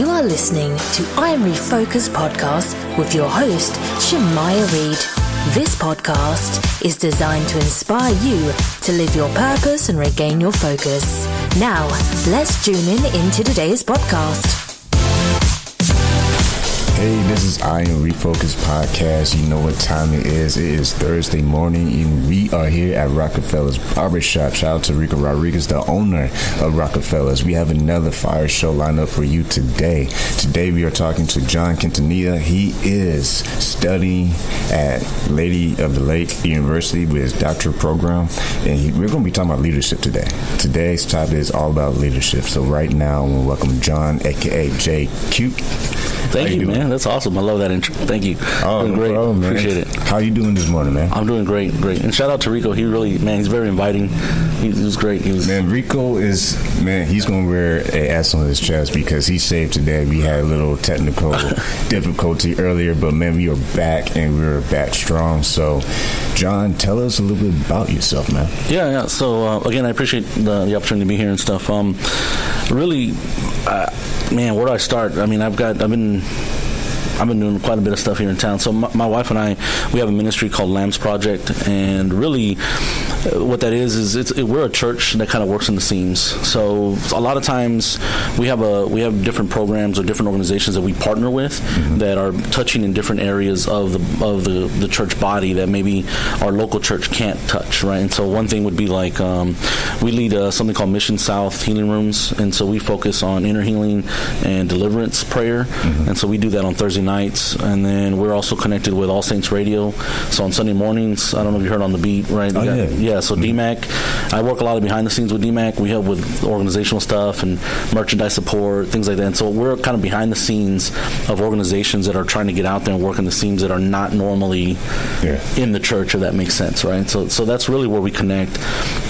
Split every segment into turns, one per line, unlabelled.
You are listening to I Am Refocused podcast with your host, Shemaiah Reed. This podcast is designed to inspire you to live your purpose and regain your focus. Now, let's tune into today's podcast.
Hey, this is I Am Refocused podcast. You know what time it is. It is Thursday morning, and we are here at Rockefeller's Barbershop. Shout out to Rico Rodriguez, the owner of Rockefeller's. We have another fire show lined up for you today. Today we are talking to John Quintanilla. He is studying at Lady of the Lake University with his doctoral program, and we're going to be talking about leadership today. Today's topic is all about leadership. So right now, we'll welcome John, aka JQ.
Thank you, man. That's awesome. I love that intro. Thank you.
Oh, no
great.
problem, man.
Appreciate it.
How you doing this morning, man?
I'm doing great. And shout out to Rico. He really, man, he's very inviting. He was great.
Man, Rico is, man, he's going to wear an S on his chest because he saved today. We had a little technical difficulty earlier, but man, we are back and we're back strong. So, John, tell us a little bit about yourself, man.
Yeah. So, again, I appreciate the opportunity to be here and stuff. Really, man, where do I start? I mean, I've been doing quite a bit of stuff here in town. So my wife and I, we have a ministry called LAMBS Project, and really what that is we're a church that kind of works in the seams. So a lot of times we have different programs or different organizations that we partner with that are touching in different areas of the church body that maybe our local church can't touch, right? And so one thing would be like we lead something called Mission South Healing Rooms, and so we focus on inner healing and deliverance prayer, and so we do that on Thursday nights, and then we're also connected with All Saints Radio. So on Sunday mornings, I don't know if you heard on the beat, right? So DMAC, I work a lot of behind the scenes with DMAC. We help with organizational stuff and merchandise support, things like that. And so we're kind of behind the scenes of organizations that are trying to get out there and work in the seams that are not normally in the church, if that makes sense, right? So that's really where we connect.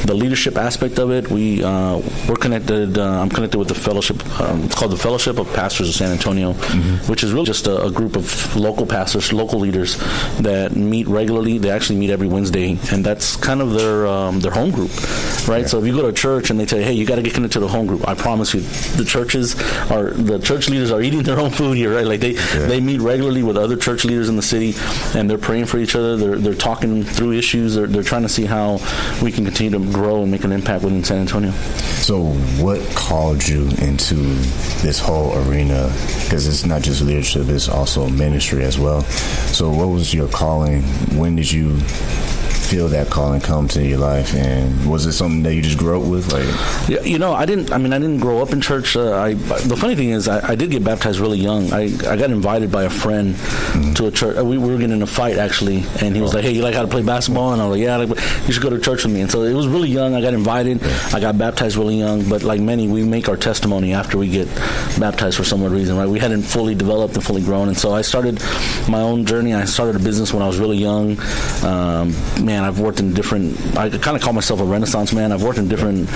The leadership aspect of it, we're connected. I'm connected with the fellowship. It's called the Fellowship of Pastors of San Antonio, which is really just a group of local pastors, local leaders that meet regularly. They actually meet every Wednesday, and that's kind of their home group, right? So if you go to a church and they tell you, hey, you got to get connected to the home group, I promise you, the church leaders are eating their own food here, right? Like they meet regularly with other church leaders in the city, and they're praying for each other. They're talking through issues. They're trying to see how we can continue to grow and make an impact within San Antonio. So
what called you into this whole arena? Because it's not just leadership, it's also ministry as well. So what was your calling? When did you feel that calling come to your life, and was it something that you just grew up with?
I didn't grow up in church. The funny thing is I did get baptized really young. I got invited by a friend to a church. We were getting in a fight actually, and he was like, hey, you like how to play basketball? And I was like, yeah, you should go to church with me. And so it was really young. I got invited. I got baptized really young, but like many, we make our testimony after we get baptized for some reason, right? We hadn't fully developed and fully grown, and so I started my own journey. I started a business when I was really young. I've worked in I kind of call myself a Renaissance man. I've worked in different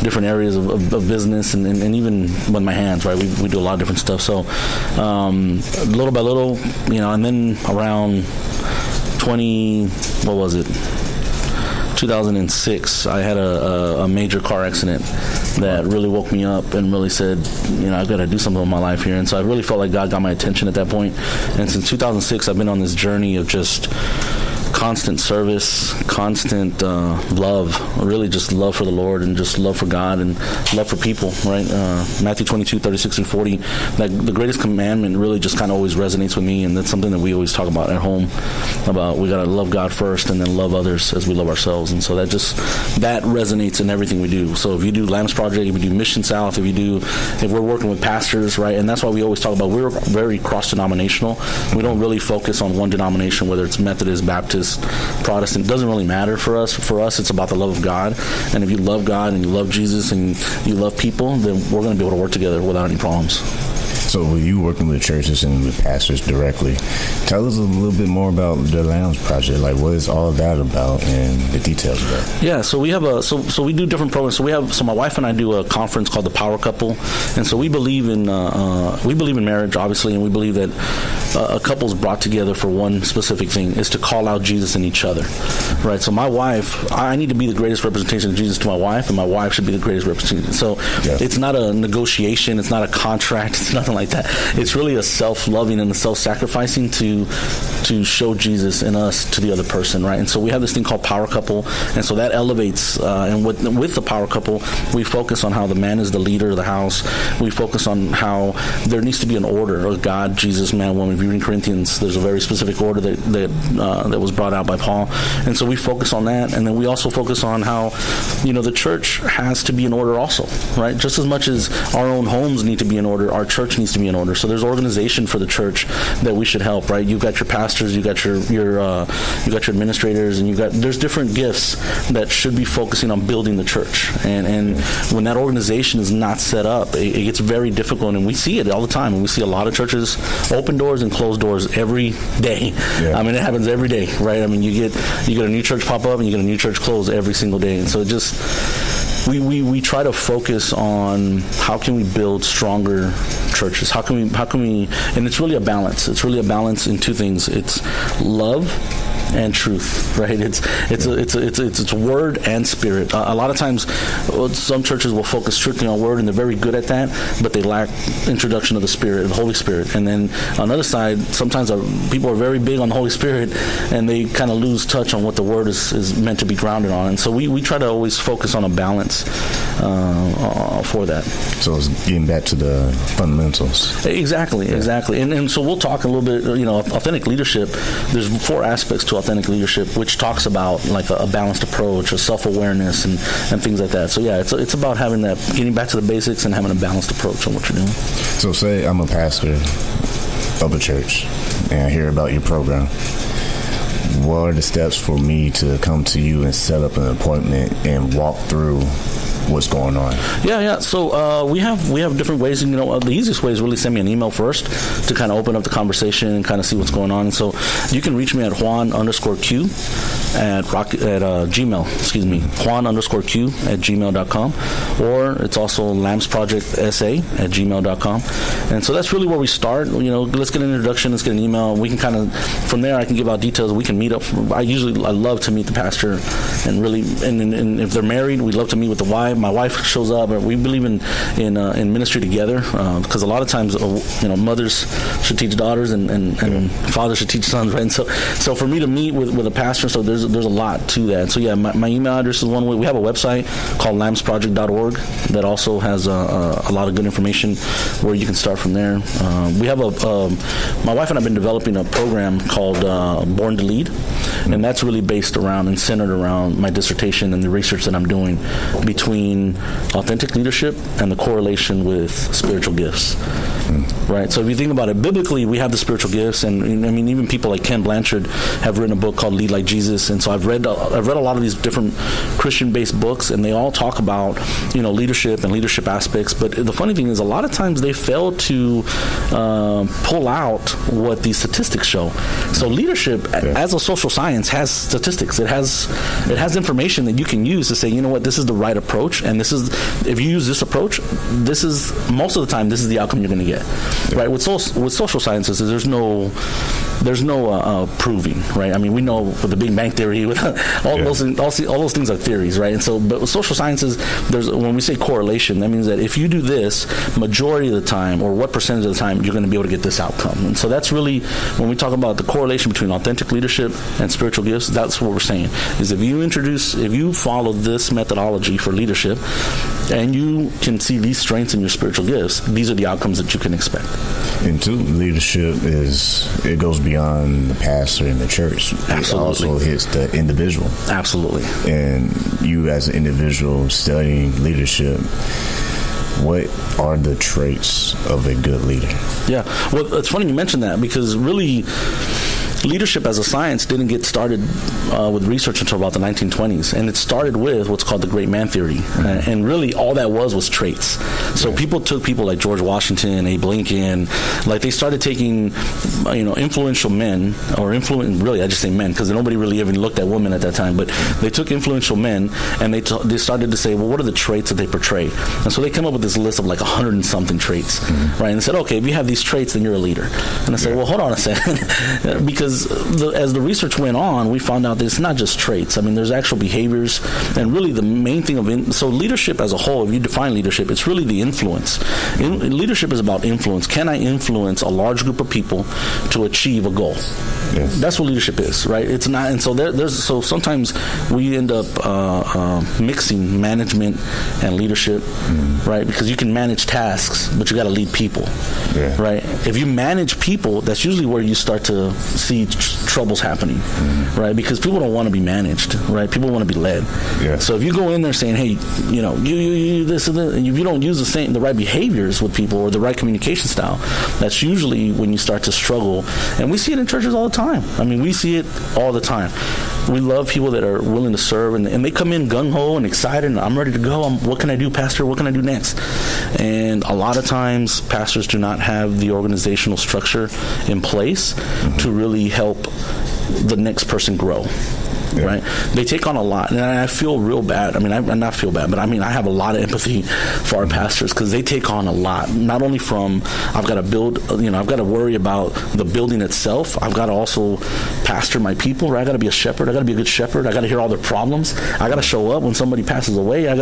areas of business and even with my hands, right? We do a lot of different stuff. So little by little, and then around 2006, I had a major car accident that really woke me up and really said, I've got to do something with my life here. And so I really felt like God got my attention at that point. And since 2006, I've been on this journey of just constant service, constant love, really just love for the Lord and just love for God and love for people, right? Matthew 22, 36 and 40, like the greatest commandment really just kind of always resonates with me, and that's something that we always talk about at home, about we got to love God first and then love others as we love ourselves. And so that resonates in everything we do. So if you do LAMBS Project, if you do Mission South, if we're working with pastors, right? And that's why we always talk about we're very cross-denominational. We don't really focus on one denomination, whether it's Methodist, Baptist, Protestant. It doesn't really matter for us. For us, it's about the love of God. And if you love God and you love Jesus and you love people, then we're going to be able to work together without any problems.
So with you working with churches and with pastors directly, tell us a little bit more about the LAMBS Project. Like, what is all that about and the details of that?
Yeah, so we have so we do different programs. So my wife and I do a conference called the Power Couple, and so we believe in marriage, obviously, and we believe that a couple's brought together for one specific thing, is to call out Jesus in each other, right? So my wife, I need to be the greatest representation of Jesus to my wife, and my wife should be the greatest representation. So It's not a negotiation, it's not a contract, it's nothing like like that. It's really a self-loving and a self-sacrificing to show Jesus in us to the other person, right? And so we have this thing called power couple, and so that elevates, and with the power couple, we focus on how the man is the leader of the house. We focus on how there needs to be an order of God, Jesus, man, woman. If you read in Corinthians, there's a very specific order that was brought out by Paul. And so we focus on that, and then we also focus on how, the church has to be in order also, right? Just as much as our own homes need to be in order, our church needs to be in order. So there's organization for the church that we should help, right? You've got your pastors, you got your administrators, and there's different gifts that should be focusing on building the church. And when that organization is not set up, it gets very difficult, and we see it all the time. And we see a lot of churches open doors and close doors every day. Yeah. I mean, it happens every day, right? I mean, you get a new church pop up and you get a new church close every single day. And so we try to focus on how can we build stronger churches? How can we, and it's really a balance. It's really a balance in two things. It's love and truth, right? It's word and spirit. A lot of times, some churches will focus strictly on word, and they're very good at that, but they lack introduction of the Spirit, of the Holy Spirit. And then on the other side, sometimes people are very big on the Holy Spirit, and they kind of lose touch on what the word is meant to be grounded on. And so we try to always focus on a balance for that.
So it's getting back to the fundamentals.
Exactly. And so we'll talk a little bit, authentic leadership. There's 4 aspects to authentic leadership, which talks about like a balanced approach, a self-awareness, and things like that. So yeah, it's about having that, getting back to the basics and having a balanced approach on what you're doing.
So say I'm a pastor of a church and I hear about your program. What are the steps for me to come to you and set up an appointment and walk through what's going on? Yeah.
So we have different ways. And, the easiest way is really send me an email first to kind of open up the conversation and kind of see what's going on. And so you can reach me at Juan_Q at Gmail. Juan_Q at gmail.com, or it's also lambsprojectsa@gmail.com. And so that's really where we start. Let's get an introduction. Let's get an email. We can kind of, from there, I can give out details. We can meet up. I love to meet the pastor, and really, and if they're married, we love to meet with the wife. My wife shows up. We believe in ministry together, because a lot of times, mothers should teach daughters, and fathers should teach sons, right? And so for me to meet with a pastor, so there's a lot to that. So yeah, my email address is one way. We have a website called lambsproject.org that also has a lot of good information where you can start from there. We have my wife and I have been developing a program called Born to Lead, and that's really based around and centered around my dissertation and the research that I'm doing between authentic leadership and the correlation with spiritual gifts. Right? So if you think about it, biblically, we have the spiritual gifts, and I mean, even people like Ken Blanchard have written a book called Lead Like Jesus, and so I've read a lot of these different Christian-based books, and they all talk about, leadership and leadership aspects, but the funny thing is a lot of times they fail to pull out what these statistics show. So leadership as a social science has statistics. It has information that you can use to say, this is the right approach, and this is, if you use this approach, this is, most of the time, this is the outcome you're going to get. Right? With social sciences, there's no proving, right? I mean, we know with the Big Bang Theory, with all those things are theories, right? And so, but with social sciences, when we say correlation, that means that if you do this, majority of the time, or what percentage of the time, you're going to be able to get this outcome. And so that's really, when we talk about the correlation between authentic leadership and spiritual gifts, that's what we're saying, is if you follow this methodology for leadership, and you can see these strengths in your spiritual gifts, these are the outcomes that you can expect.
And two, leadership it goes beyond the pastor and the church.
Absolutely.
It also hits the individual.
Absolutely.
And you as an individual studying leadership, what are the traits of a good leader? Yeah.
Well, it's funny you mentioned that, because really, leadership as a science didn't get started with research until about the 1920s, and it started with what's called the great man theory, and really all that was traits. So people took people like George Washington, Abe Lincoln, like they started taking influential men, or really I just say men because nobody really even looked at women at that time, but they took influential men and they started to say, well, what are the traits that they portray? And so they came up with this list of like 100 and something traits, right? And they said, okay, if you have these traits, then you're a leader. And I said, well, hold on a second, because as the research went on, we found out that it's not just traits. I mean, there's actual behaviors, and really the main thing so leadership as a whole, if you define leadership, it's really the influence. Leadership is about influence. Can I influence a large group of people to achieve a goal?
Yes.
That's what leadership is, right? It's not, and so so sometimes we end up mixing management and leadership, right? Because you can manage tasks, but you got to lead people, right? If you manage people, that's usually where you start to see troubles happening, right? Because people don't want to be managed, right? People want to be led.
Yeah.
So if you go in there saying, hey, you this and that, and if you don't use the right behaviors with people or the right communication style, that's usually when you start to struggle. And we see it in churches all the time. I mean, we see it all the time. We love people that are willing to serve, and they come in gung-ho and excited, and I'm ready to go. What can I do, Pastor? What can I do next? And a lot of times, pastors do not have the organizational structure in place to really help the next person grow. Yeah. Right? They take on a lot, and I feel real bad. I mean, I not feel bad, but I mean, I have a lot of empathy for our pastors because they take on a lot. Not only from I've got to build, I've got to worry about the building itself. I've got to also pastor my people. Right? I got to be a shepherd. I got to be a good shepherd. I got to hear all their problems. I got to show up when somebody passes away.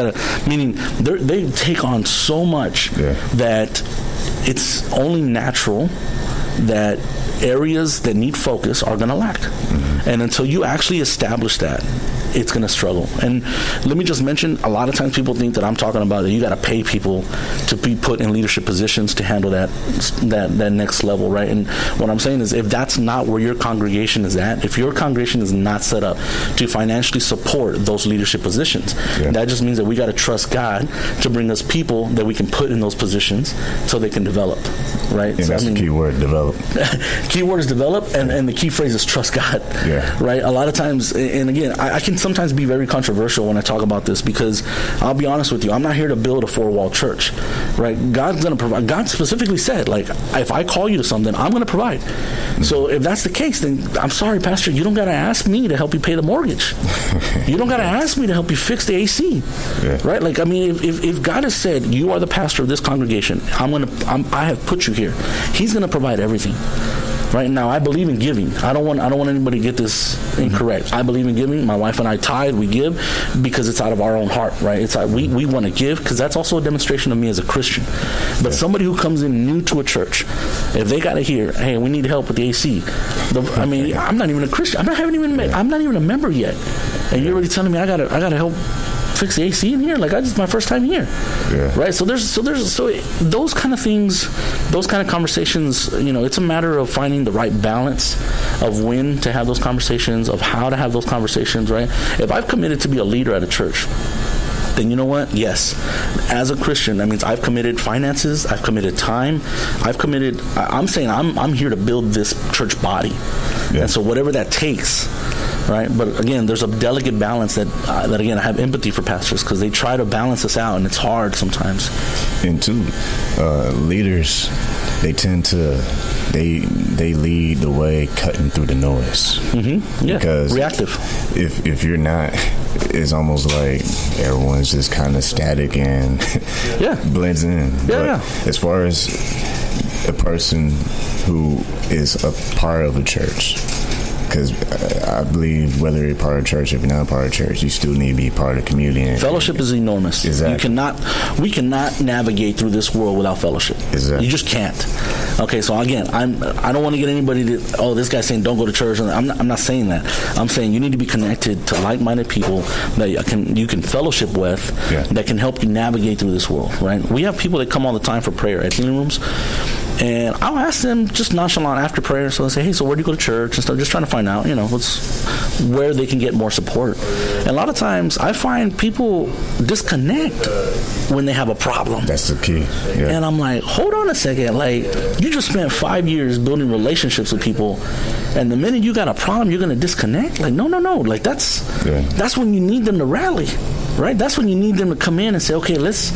Meaning they take on so much that it's only natural that areas that need focus are going to lack. And until you actually establish that, it's going to struggle. And let me just mention, a lot of times people think that I'm talking about that you got to pay people to be put in leadership positions to handle that next level, right? And what I'm saying is, if that's not where your congregation is at, if your congregation is not set up to financially support those leadership positions, that just means that we got to trust God to bring us people that we can put in those positions so they can develop, right?
And that's the key word, develop.
Key word is develop, and the key phrase is trust God, right? A lot of times, and again, I can sometimes be very controversial when I talk about this, because I'll be honest with you, I'm not here to build a four-wall church, right? God's going to provide. God specifically said, like, if I call you to something, I'm going to provide. So if that's the case, then I'm sorry, Pastor, you don't got to ask me to help you pay the mortgage. You don't got to ask me to help you fix the AC, right? Like, I mean, if God has said, you are the pastor of this congregation, I have put you here, He's going to provide everything. Right now, I believe in giving. I don't want anybody to get this incorrect. I believe in giving. My wife and I tithe. We give because it's out of our own heart, right? It's we want to give because that's also a demonstration of me as a Christian. But somebody who comes in new to a church, if they got to hear, hey, we need help with the AC. I mean, I'm not even a Christian. I'm not even a member yet, and you're already telling me I gotta help fix the AC in here? Like, it's my first time here, right? So there's those kind of things, those kind of conversations. It's a matter of finding the right balance of when to have those conversations, of how to have those conversations, right? If I've committed to be a leader at a church, then you know what? Yes, as a Christian, that means I've committed finances, I've committed time, I'm saying I'm here to build this church body, and so whatever that takes. Right, but again, there's a delicate balance that again, I have empathy for pastors because they try to balance this out, and it's hard sometimes. And
two, leaders, they tend to they lead the way cutting through the noise. Because
reactive.
If you're not, it's almost like everyone's just kind of static and blends in. As far as a person who is a part of a church. Because I believe whether you're part of church, if you're not a part of church, you still need to be part of the community.
Fellowship is enormous.
Exactly.
We cannot navigate through this world without fellowship.
Exactly.
You just can't. Okay, so again, I don't want to get anybody to, this guy's saying don't go to church. I'm not saying that. I'm saying you need to be connected to like-minded people that you can fellowship with that can help you navigate through this world, right? We have people that come all the time for prayer at healing rooms. And I'll ask them just nonchalant after prayer. So I say, hey, so where do you go to church and stuff? Just trying to find out, where they can get more support. And a lot of times I find people disconnect when they have a problem.
That's the key. Yeah.
And I'm like, hold on a second. Like, you just spent 5 years building relationships with people, and the minute you got a problem, you're going to disconnect? Like, no. Like, that's when you need them to rally, right? That's when you need them to come in and say, okay, let's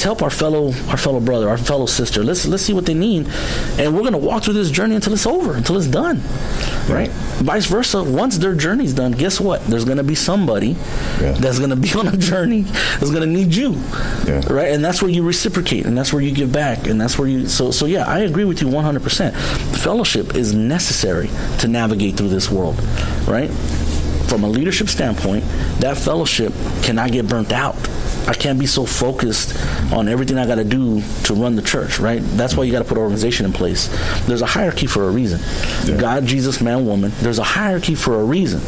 help our fellow brother, our fellow sister. Let's see what they need, and we're going to walk through this journey until it's over, until it's done, right? vice versa, once their journey's done, guess what? There's going to be somebody that's going to be on a journey that's going to need you, right? And that's where you reciprocate, and that's where you give back, and that's where you. So yeah, I agree with you 100%. Fellowship is necessary to navigate through this world, right? From a leadership standpoint, that fellowship cannot get burnt out. I can't be so focused on everything I got to do to run the church, right? That's why you got to put an organization in place. There's a hierarchy for a reason. God, Jesus, man, woman. There's a hierarchy for a reason.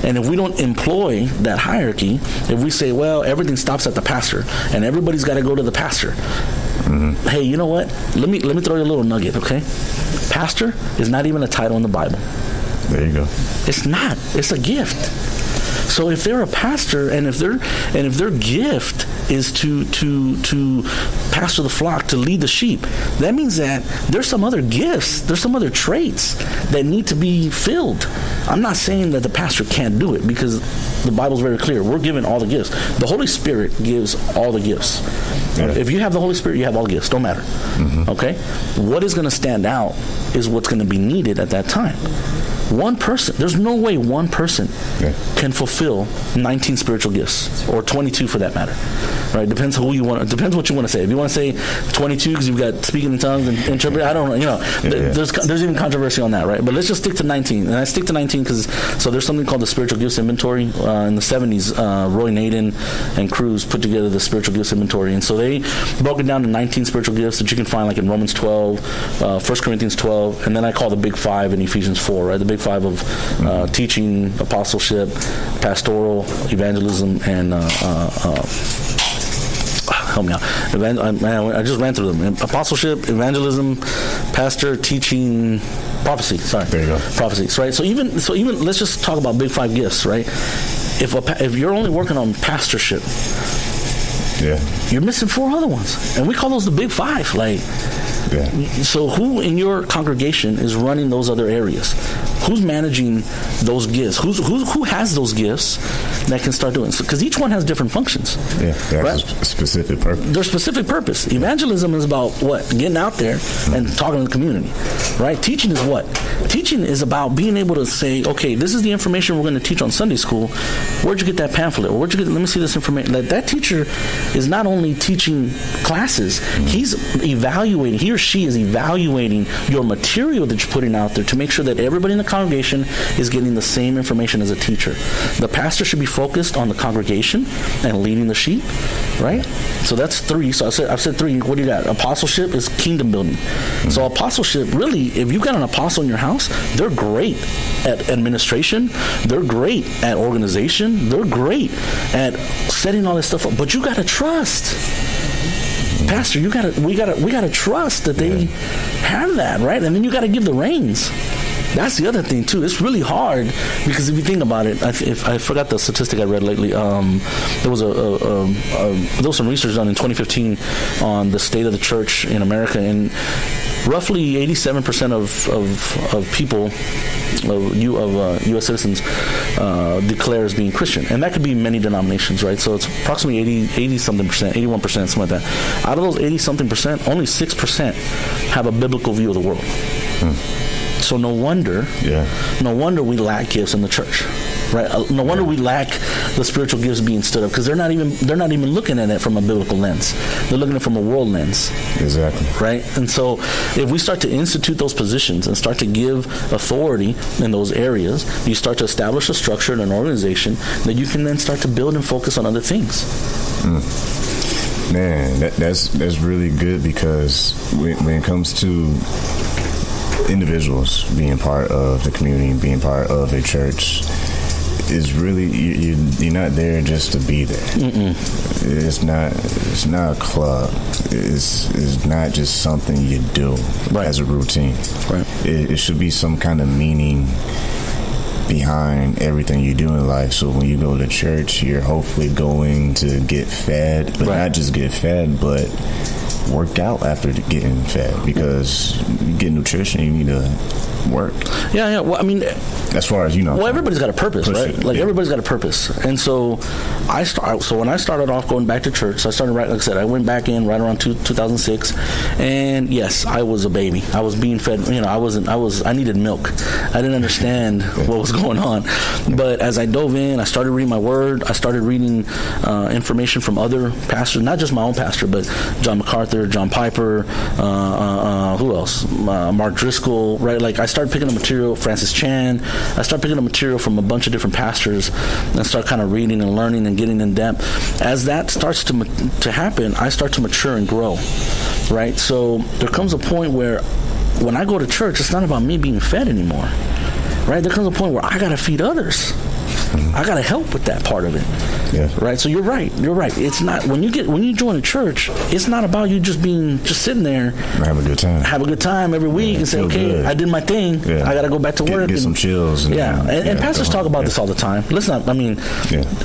And if we don't employ that hierarchy, if we say, well, everything stops at the pastor and everybody's got to go to the pastor. Hey, you know what? Let me throw you a little nugget, okay? Pastor is not even a title in the Bible.
There you go.
It's not. It's a gift. So if they're a pastor, and if their gift is to pastor the flock, to lead the sheep, that means that there's some other gifts, there's some other traits that need to be filled. I'm not saying that the pastor can't do it, because the Bible's very clear. We're given all the gifts. The Holy Spirit gives all the gifts. If you have the Holy Spirit, you have all the gifts. Don't matter. Okay? What is going to stand out is what's going to be needed at that time. One person, there's no way one person can fulfill 19 spiritual gifts, or 22 for that matter, right? Depends what you want to say. If you want to say 22 because you've got speaking in tongues and interpret, I don't know, there's even controversy on that, right? But let's just stick to 19. And I stick to 19 so there's something called the spiritual gifts inventory. In the 70s, Roy Naden and Cruz put together the spiritual gifts inventory. And so they broke it down to 19 spiritual gifts that you can find like in Romans 12, 1 Corinthians 12, and then I call the big five in Ephesians 4, right? The big five of teaching, apostleship, pastoral, evangelism, and help me out. I just ran through them. Apostleship, evangelism, pastor, teaching, prophecy. Sorry,
there you go.
Prophecies, right? So even let's just talk about big five gifts, right? If you're only working on pastorship, you're missing 4 other ones, and we call those the big five. Like, so who in your congregation is running those other areas? Who's managing those gifts? Who has those gifts that can start doing? Because each one has different functions.
They have a specific purpose.
Their specific purpose. Evangelism is about what? Getting out there and talking to the community, right? Teaching is what? Teaching is about being able to say, okay, this is the information we're going to teach on Sunday school. Where'd you get that pamphlet? Or let me see this information. That teacher is not only teaching classes, he's evaluating, he or she is evaluating your material that you're putting out there to make sure that everybody in the congregation is getting the same information as a teacher. The pastor should be focused on the congregation and leading the sheep, right? So that's 3. So I've said 3. What do you got? Apostleship is kingdom building. So apostleship, really, if you've got an apostle in your house, they're great at administration. They're great at organization. They're great at setting all this stuff up. But you got to trust. Pastor, we gotta trust that they have that, right? And then you got to give the reins. That's the other thing too. It's really hard because if you think about it, I forgot the statistic I read lately. There was some research done in 2015 on the state of the church in America, and roughly 87% of people, U.S. citizens, declare as being Christian, and that could be many denominations, right? So it's approximately 80-something percent, 81%, something like that. Out of those 80-something percent, only 6% have a biblical view of the world. So no wonder we lack gifts in the church, right? No wonder we lack the spiritual gifts being stood up, because they're not even looking at it from a biblical lens. They're looking at it from a world lens.
Exactly.
Right? And so if we start to institute those positions and start to give authority in those areas, you start to establish a structure and an organization that you can then start to build and focus on other things.
Man, that's really good, because when it comes to individuals being part of the community, being part of a church, is really you're not there just to be there. It's not a club. It's not just something you do as a routine. It should be some kind of meaning behind everything you do in life. So when you go to church, you're hopefully going to get fed, but not just get fed, but work out after getting fed, because you get nutrition, you need to work.
Yeah. Well, I mean,
as far as you know.
Well, everybody's got a purpose, right? Like everybody's got a purpose, and so So when I started off going back to church, I started like I said, I went back in right around 2006, and yes, I was a baby. I was being fed. I needed milk. I didn't understand what was going on, but as I dove in, I started reading my word. I started reading information from other pastors, not just my own pastor, but John MacArthur, John Piper, who else? Mark Driscoll, right? Like I started picking up material, Francis Chan. I started picking up material from a bunch of different pastors and start kind of reading and learning and getting in depth. As that starts to happen, I start to mature and grow, right? So there comes a point where when I go to church, it's not about me being fed anymore, right? There comes a point where I got to feed others. I got to help with that part of it. Yeah. Right. So you're right. It's not when you join a church, it's not about you just sitting there.
Have a good time
every week and say, okay, good. I did my thing. Yeah. I got to go back to work.
Get some chills.
And pastors talk about this all the time.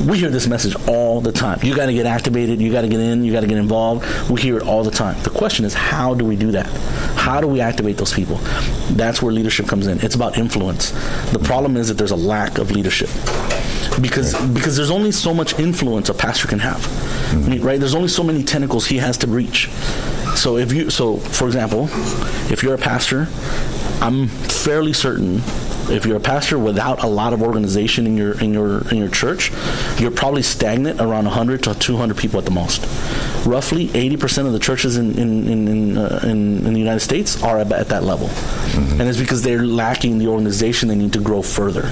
We hear this message all the time. You got to get activated. You got to get in. You got to get involved. We hear it all the time. The question is, how do we do that? How do we activate those people? That's where leadership comes in. It's about influence. The problem is that there's a lack of leadership. Because there's only so much influence a pastor can have, right? There's only so many tentacles he has to reach. So for example, if you're a pastor, I'm fairly certain if you're a pastor without a lot of organization in your church, you're probably stagnant around 100 to 200 people at the most. Roughly 80% of the churches in the United States are at that level, and it's because they're lacking the organization. They need to grow further.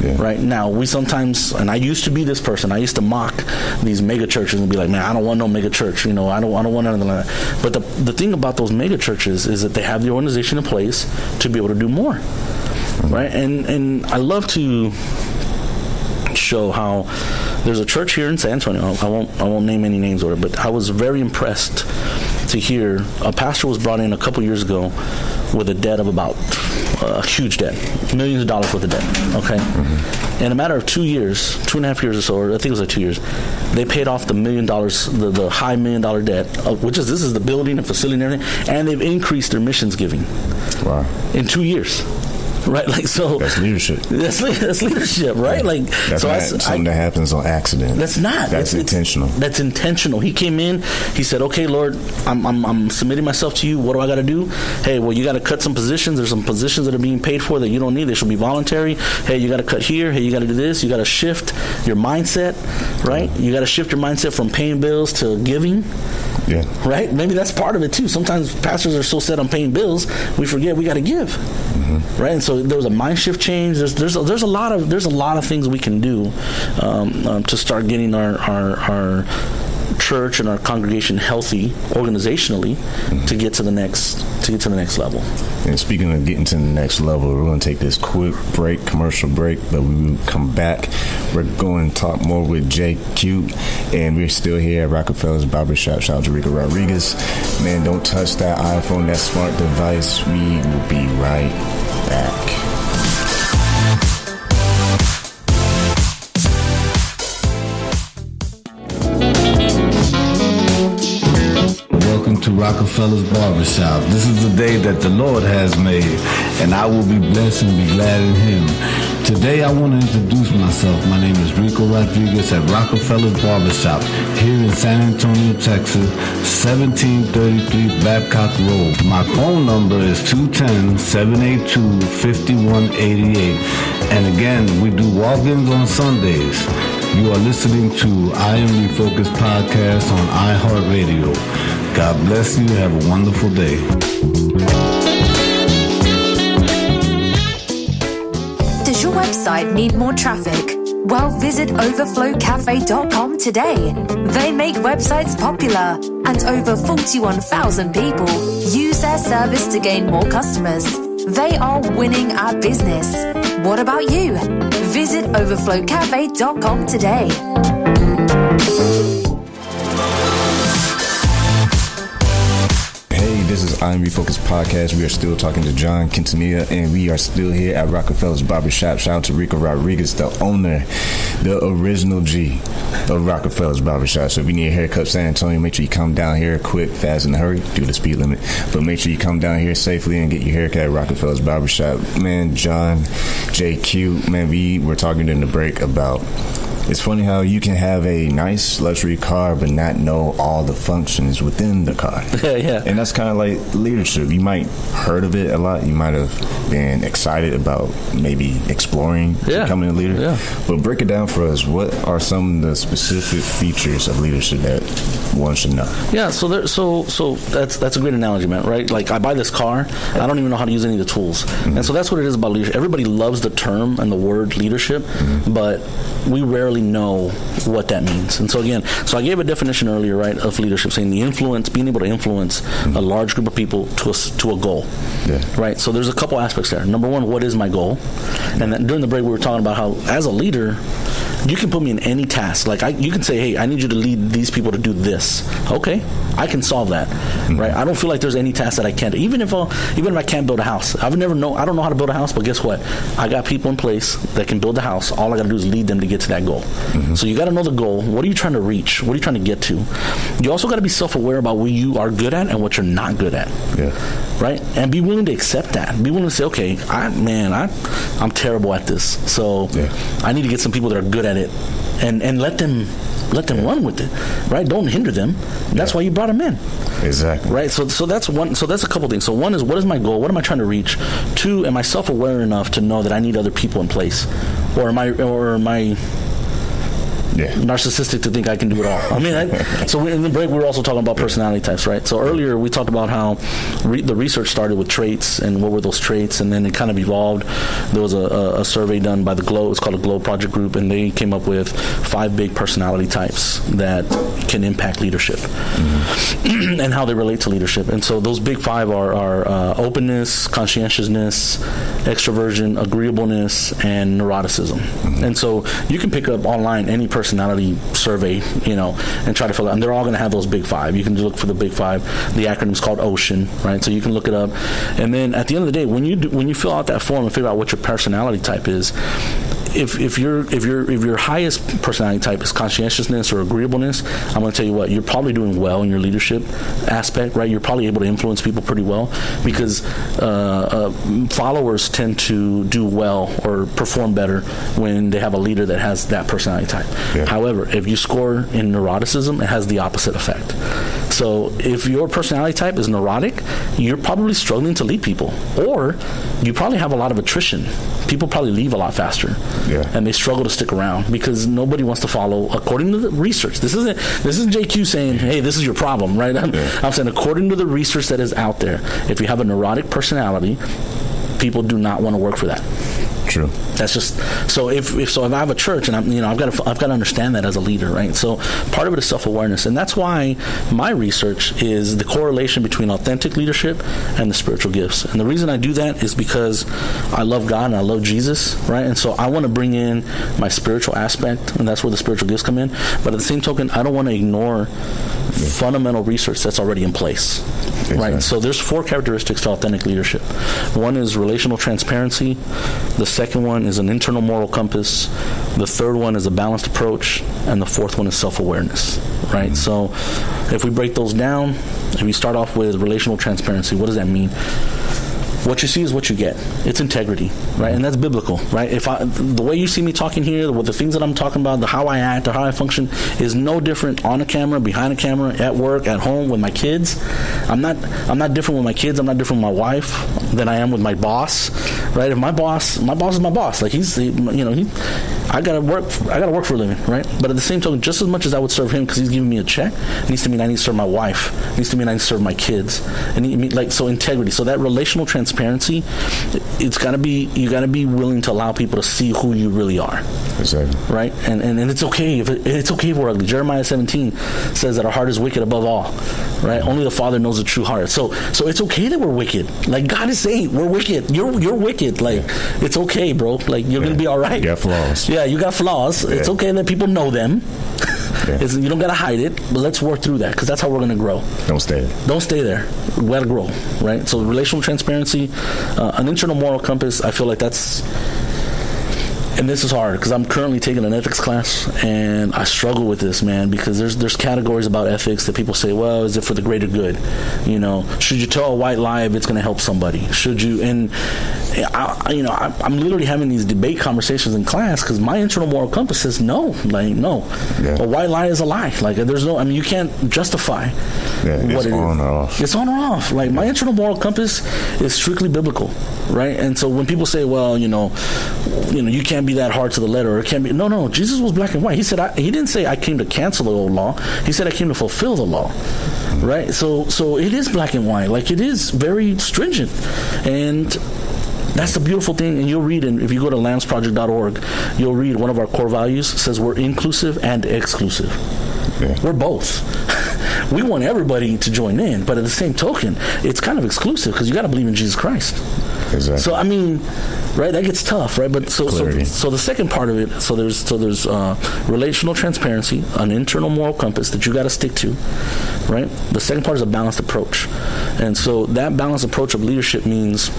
Yeah. Right now, we sometimes, and I used to be this person. I used to mock these mega churches and be like, "Man, I don't want no mega church. I don't want anything like that." But the thing about those mega churches is that they have the organization in place to be able to do more. Right, and I love to show how there's a church here in San Antonio. I won't name any names or but I was very impressed to hear a pastor was brought in a couple years ago with a debt of about a huge debt, millions of dollars worth of debt. Okay, in a matter of 2 years, 2.5 years or so, or I think it was like 2 years, they paid off the $1 million, the high $1 million debt, this is the building and facility and everything, and they've increased their missions giving. Wow! In 2 years. Right, like so.
That's leadership.
That's leadership, right?
Yeah.
Like
that's not something that happens on accident.
That's not.
That's intentional.
That's intentional. He came in. He said, "Okay, Lord, I'm submitting myself to you. What do I got to do? Hey, well, you got to cut some positions. There's some positions that are being paid for that you don't need. They should be voluntary. Hey, you got to cut here. Hey, you got to do this. You got to shift your mindset, right? You got to shift your mindset from paying bills to giving." Yeah. Right? Maybe that's part of it too. Sometimes pastors are so set on paying bills, we forget we got to give. Right? And so there was a mind shift change. There's a lot of things we can do to start getting our church and our congregation healthy organizationally to get to the next level.
And speaking of getting to the next level, we're going to take this quick break, commercial break, but we will come back. We're going to talk more with JQ, and we're still here at Rockefeller's Barbershop. Shout out to Rico Rodriguez. Man, don't touch that iPhone, that smart device. We will be right back.
To Rockefeller's Barbershop. This is the day that the Lord has made, and I will be blessed and be glad in Him. Today I want to introduce myself. My name is Rico Rodriguez at Rockefeller's Barbershop here in San Antonio, Texas, 1733 Babcock Road. My phone number is 210-782-5188. And again, we do walk-ins on Sundays. You are listening to I Am Refocused podcast on iHeartRadio. God bless you. Have a wonderful day.
Does your website need more traffic? Well, visit overflowcafe.com today. They make websites popular, and over 41,000 people use their service to gain more customers. They are winning our business. What about you? Visit overflowcafe.com today.
This is I'm Refocused Podcast. We are still talking to John Quintanilla, and we are still here at Rockefeller's Barbershop. Shout out to Rico Rodriguez, the owner, the original G of Rockefeller's Barbershop. So if you need a haircut, San Antonio, make sure you come down here quick, fast, and hurry. Do the speed limit. But make sure you come down here safely and get your haircut at Rockefeller's Barbershop. Man, John, JQ, man, we were talking during the break about... It's funny how you can have a nice luxury car but not know all the functions within the car.
Yeah.
And that's kind of like leadership. You might heard of it a lot. You might have been excited about maybe exploring becoming a leader. Yeah. But break it down for us. What are some of the specific features of leadership that one should know?
Yeah, so that's a great analogy, man, right? Like, I buy this car, I don't even know how to use any of the tools. Mm-hmm. And so that's what it is about leadership. Everybody loves the term and the word leadership, but we rarely know what that means. And so again, I gave a definition earlier, right, of leadership, saying being able to influence a large group of people to a goal. Yeah. Right? So there's a couple aspects there. Number one, what is my goal? And then during the break we were talking about how as a leader, you can put me in any task. Like you can say, hey, I need you to lead these people to do this. Okay, I can solve that. Right? I don't feel like there's any task that I can't do. Even if I can't build a house. I don't know how to build a house, but guess what? I got people in place that can build the house. All I got to do is lead them to get to that goal. Mm-hmm. So you got to know the goal. What are you trying to reach? What are you trying to get to? You also got to be self-aware about what you are good at and what you're not good at. Yeah. Right? And be willing to accept that. Be willing to say, okay, I'm terrible at this. So I need to get some people that are good at it and let them run with it. Right? Don't hinder them. That's why you brought them in.
Exactly.
Right? So that's one. So that's a couple things. So one is, what is my goal? What am I trying to reach? Two, am I self-aware enough to know that I need other people in place? Or am I narcissistic to think I can do it all? I mean, so in the break we were also talking about personality types, right? So earlier we talked about how the research started with traits and what were those traits, and then it kind of evolved. There was a survey done by the Globe. It's called a Globe Project Group, and they came up with 5 big personality types that can impact leadership and how they relate to leadership. And so those big 5 are openness, conscientiousness, extroversion, agreeableness, and neuroticism. And so you can pick up online any personality survey, and try to fill out, and they're all going to have those big 5. You can look for the big 5. The acronym's called OCEAN, right? So you can look it up, and then at the end of the day, when you fill out that form and figure out what your personality type is, if your highest personality type is conscientiousness or agreeableness, I'm going to tell you what, you're probably doing well in your leadership aspect, right? You're probably able to influence people pretty well, because followers tend to do well or perform better when they have a leader that has that personality type. Yeah. However, if you score in neuroticism, it has the opposite effect. So if your personality type is neurotic, you're probably struggling to lead people, or you probably have a lot of attrition. People probably leave a lot faster. Yeah. And they struggle to stick around because nobody wants to follow according to the research. This isn't JQ saying, hey, this is your problem, right? I'm saying according to the research that is out there, if you have a neurotic personality, people do not want to work for that.
True.
That's just so. If I have a church, and I've got to understand that as a leader, right? So part of it is self-awareness, and that's why my research is the correlation between authentic leadership and the spiritual gifts. And the reason I do that is because I love God and I love Jesus, right? And so I want to bring in my spiritual aspect, and that's where the spiritual gifts come in. But at the same token, I don't want to ignore fundamental research that's already in place. Exactly. Right? So there's 4 characteristics to authentic leadership. One is relational transparency. The second one is an internal moral compass. The third one is a balanced approach. And the fourth one is self-awareness. Right? So if we break those down, if we start off with relational transparency, what does that mean? What you see is what you get. It's integrity, right? And that's biblical, right? The way you see me talking here, with the things that I'm talking about, how I act or how I function is no different on a camera, behind a camera, at work, at home, with my kids. I'm not different with my kids. I'm not different with my wife than I am with my boss, right? If my boss is my boss. Like I gotta work for a living, right? But at the same time, just as much as I would serve him because he's giving me a check, it needs to mean I need to serve my wife. It needs to mean I need to serve my kids. And so integrity. So that relational transparency, you gotta be willing to allow people to see who you really are.
Exactly.
Right? And it's okay if we're ugly. Jeremiah 17 says that our heart is wicked above all. Right? Only the Father knows the true heart. So it's okay that we're wicked. Like God is saying, we're wicked. You're wicked. Like it's okay, bro. Like you're gonna be all right.
You got flaws.
Yeah, you got flaws. Yeah. It's okay that people know them. Yeah. You don't got to hide it, but let's work through that, because that's how we're going to grow. Don't stay there. We got to grow, right? So relational transparency, an internal moral compass, I feel like that's... And this is hard because I'm currently taking an ethics class, and I struggle with this, man, because there's categories about ethics that people say, well, is it for the greater good? You know, should you tell a white lie if it's going to help somebody? Should you? And I'm literally having these debate conversations in class because my internal moral compass says no. Like, no. Yeah. A white lie is a lie. Like, there's no, I mean, you can't justify what it on is. Or off. It's on or off. Like, my internal moral compass is strictly biblical, right? And so when people say, well, you can't be that hard to the letter, or it can't be. No. Jesus was black and white. He said, he didn't say I came to cancel the old law. He said I came to fulfill the law, right? So it is black and white. Like, it is very stringent, and that's the beautiful thing. And you'll read, if you go to lambsproject.org, you'll read one of our core values says we're inclusive and exclusive. Yeah. We're both. We want everybody to join in, but at the same token, it's kind of exclusive because you got to believe in Jesus Christ. Exactly. So I mean, right? That gets tough, right? But so the second part of it, so there's relational transparency, an internal moral compass that you got to stick to, right? The second part is a balanced approach, and so that balanced approach of leadership means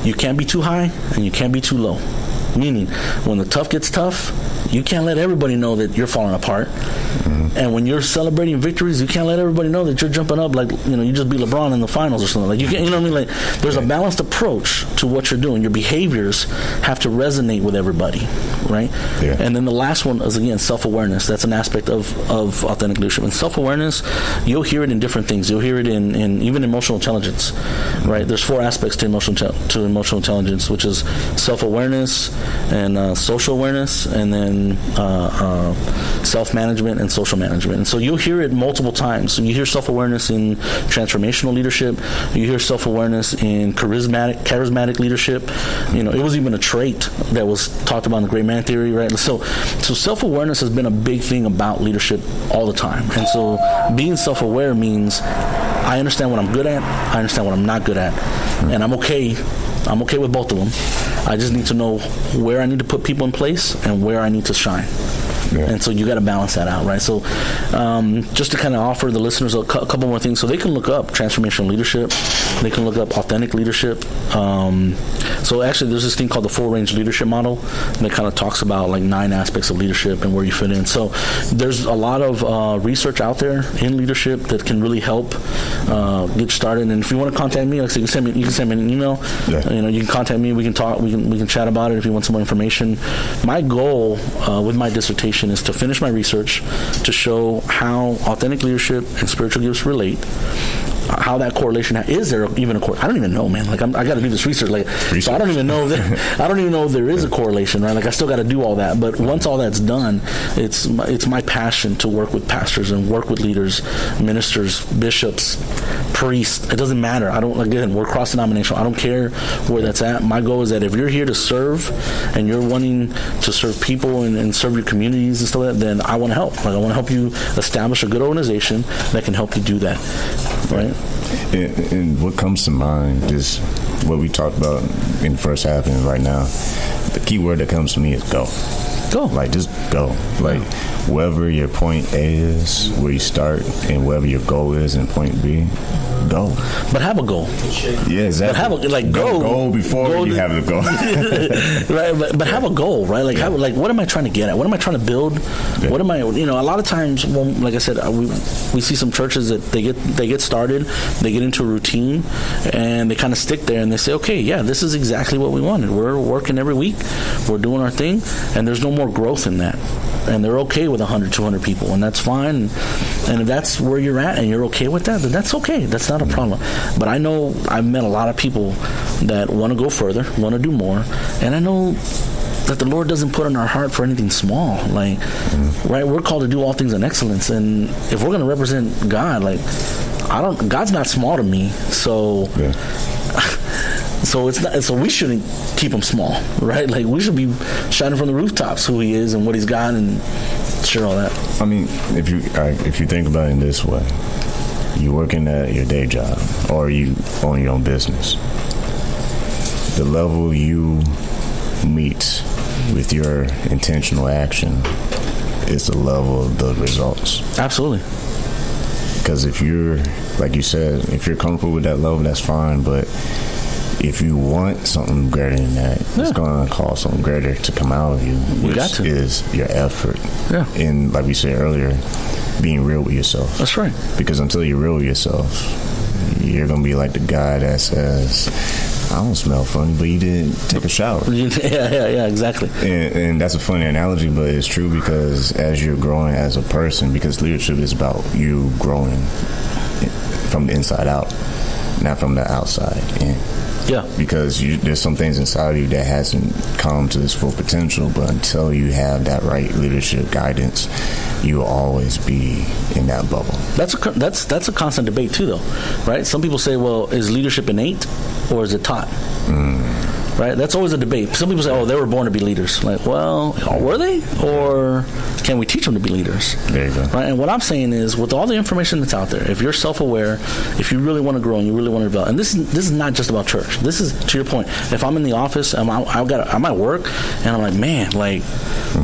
you can't be too high and you can't be too low. Meaning, when the tough gets tough, you can't let everybody know that you're falling apart. Mm-hmm. And when you're celebrating victories, you can't let everybody know that you're jumping up like, you just beat LeBron in the finals or something. Like, you can't, you know what I mean? Like, there's a balanced approach to what you're doing. Your behaviors have to resonate with everybody, right? Yeah. And then the last one is, again, self-awareness. That's an aspect of authentic leadership. And self-awareness, you'll hear it in different things. You'll hear it in even emotional intelligence, right? There's 4 aspects to emotional intelligence, which is self-awareness and social awareness, and then self-management and social management. And so you'll hear it multiple times. So you hear self-awareness in transformational leadership. You hear self-awareness in charismatic leadership. It was even a trait that was talked about in the Great Man Theory, right? So self-awareness has been a big thing about leadership all the time. And so being self-aware means I understand what I'm good at, I understand what I'm not good at, and I'm okay with both of them. I just need to know where I need to put people in place and where I need to shine. Yeah. And so you got to balance that out, right? So just to kind of offer the listeners a couple more things. So they can look up transformational leadership. They can look up authentic leadership. So actually there's this thing called the full-range leadership model that kind of talks about like 9 aspects of leadership and where you fit in. So there's a lot of research out there in leadership that can really help get started. And if you want to contact me, like I said, you can send me an email. Yeah. You can contact me. We can talk. We can chat about it if you want some more information. My goal with my dissertation is to finish my research to show how authentic leadership and spiritual gifts relate. How that correlation is there even a correlation? I don't even know, man. Like I got to do this research. So I don't even know if there is a correlation, right? Like I still got to do all that. But once all that's done, it's my passion to work with pastors and work with leaders, ministers, bishops, priests. It doesn't matter. We're cross-denominational. I don't care where that's at. My goal is that if you're here to serve and you're wanting to serve people and serve your communities and stuff like that, then I want to help. Like I want to help you establish a good organization that can help you do that, right?
And what comes to mind is what we talked about in the first half and right now. The key word that comes to me is go. Go. Like, just go. Like, wherever your point A is, where you start, and wherever your goal is in point B, go.
But have a goal.
Yeah, exactly.
But have a
goal before you have the goal.
Right, but have a goal, right? Like, what am I trying to get at? What am I trying to build? Yeah. What am I? A lot of times, like I said, we see some churches that they get started, they get into a routine, and they kind of stick there, and they say, okay, yeah, this is exactly what we wanted. We're working every week, we're doing our thing, and there's no more growth in that. And they're okay with 100, 200 people, and that's fine. And if that's where you're at and you're okay with that, then that's okay. That's not a problem. But I know I've met a lot of people that want to go further, want to do more, and I know that the Lord doesn't put in our heart for anything small. Like, right? We're called to do all things in excellence, and if we're going to represent God, God's not small to me, so. Yeah. So it's not. So we shouldn't keep him small, right? Like we should be shining from the rooftops who he is and what he's got and share all that.
I mean, if you think about it in this way, you working at your day job or you own your own business. The level you meet with your intentional action is the level of the results.
Absolutely.
Because if you're, like you said, if you're comfortable with that level, that's fine. But if you want something greater than that, it's going to cause something greater to come out of you, which is your effort.
Yeah.
And like we said earlier, being real with yourself.
That's right.
Because until you're real with yourself, you're going to be like the guy that says, I don't smell funny, but you didn't take a shower.
Yeah, exactly.
And that's a funny analogy, but it's true, because as you're growing as a person, because leadership is about you growing from the inside out, not from the outside in.
Yeah.
Because there's some things inside of you that hasn't come to its full potential, but until you have that right leadership guidance, you will always be in that bubble. That's
a constant debate too, though, right? Some people say, well, is leadership innate or is it taught? Right? That's always a debate. Some people say, oh, they were born to be leaders. Like, well, were they? Or can we teach them to be leaders?
There you go.
Right? And what I'm saying is, with all the information that's out there, if you're self-aware, if you really want to grow and you really want to develop, and this is not just about church. This is, to your point, if I'm in the office, I'm at work, and I'm like, man, like,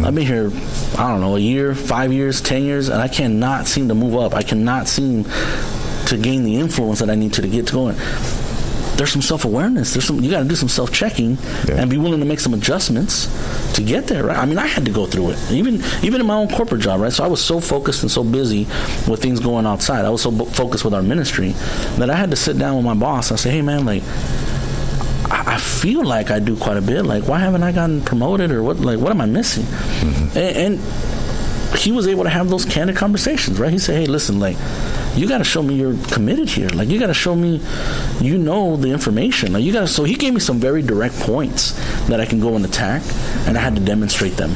I've been here, I don't know, a year, 5 years, 10 years, and I cannot seem to move up. I cannot seem to gain the influence that I need to get to going. There's some self-awareness. You got to do some self-checking and be willing to make some adjustments to get there, right? I mean, I had to go through it, even in my own corporate job, right? So I was so focused and so busy with things going outside. I was so focused with our ministry that I had to sit down with my boss and say, hey, man, like, I feel like I do quite a bit. Like, why haven't I gotten promoted, or what? Like, what am I missing? And he was able to have those candid conversations, right? He said, hey, listen, like, you got to show me you're committed here. Like, you got to show me you know the information. Like, so he gave me some very direct points that I can go and attack, and I had to demonstrate them.